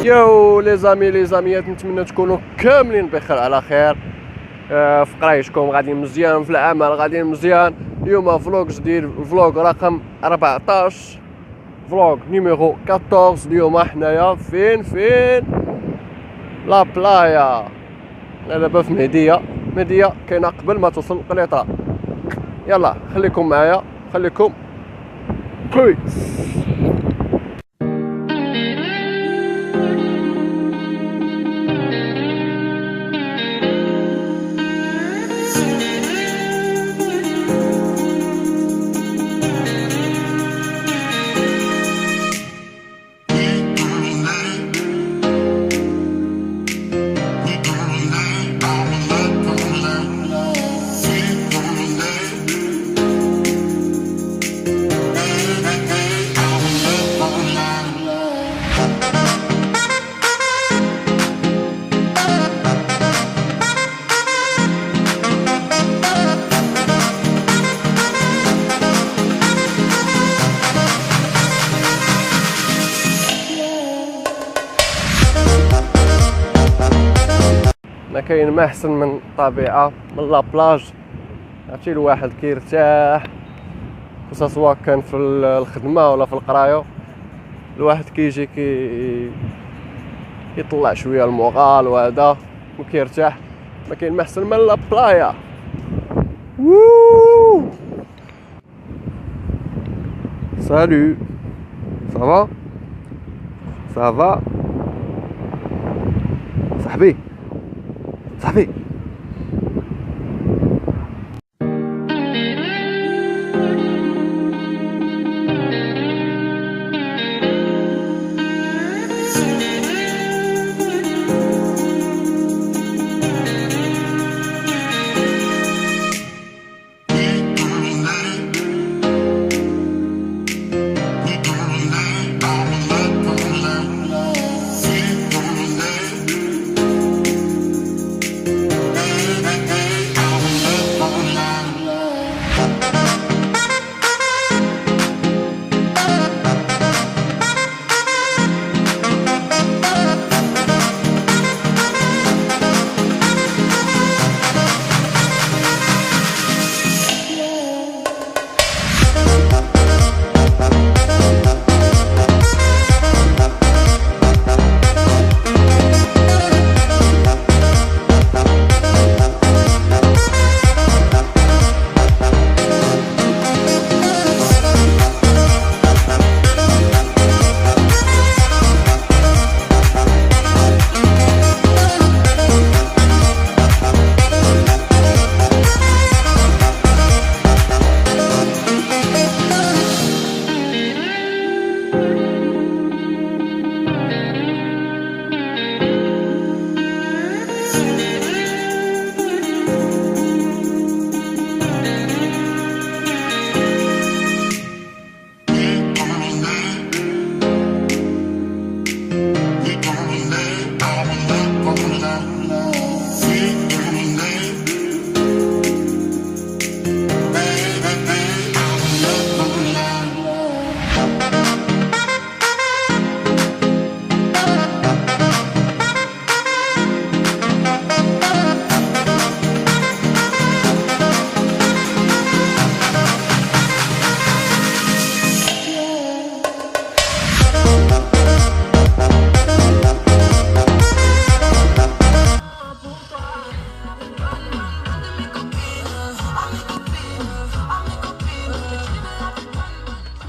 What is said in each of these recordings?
يو لي زاميات، نتمنى تكونوا كاملين بخير على خير. في قرايشكم غاديين مزيان، في العمل غاديين مزيان. اليوم فلوق جديد، فلوق رقم 14، فلوق نيميرو 14. اليوم حنايا فين لا بلايا. انا دابا في مهديه كاينه قبل ما توصل قليطره. يلا خليكم معايا، خليكم بيس. ما كاين ما احسن من الطبيعه، من لا بلاج. عرفتي الواحد كيرتاح، سواء كان في الخدمه ولا في القرايه. الواحد كيجي يطلع شويه الموغال وهذا وكيرتاح. ما كاين ما احسن من لا بلايا. سالو صافا صاحبي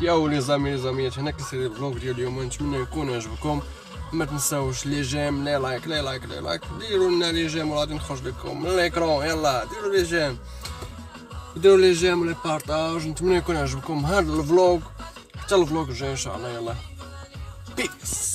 ياو لي زاميات، هنا كنسالي الفلوق ديال اليوم. نتمنى يكون عجبكم. ما تنساوش لي جيم، لي لايك، ديروا لنا لي جيم وغادي نخرج لكم من الاكرون. يلا ديروا لي جيم ولي بارطاج. نتمنى يكون عجبكم هذا الفلوق، حتى الفلوق الجاي ان شاء الله. يلا بيس.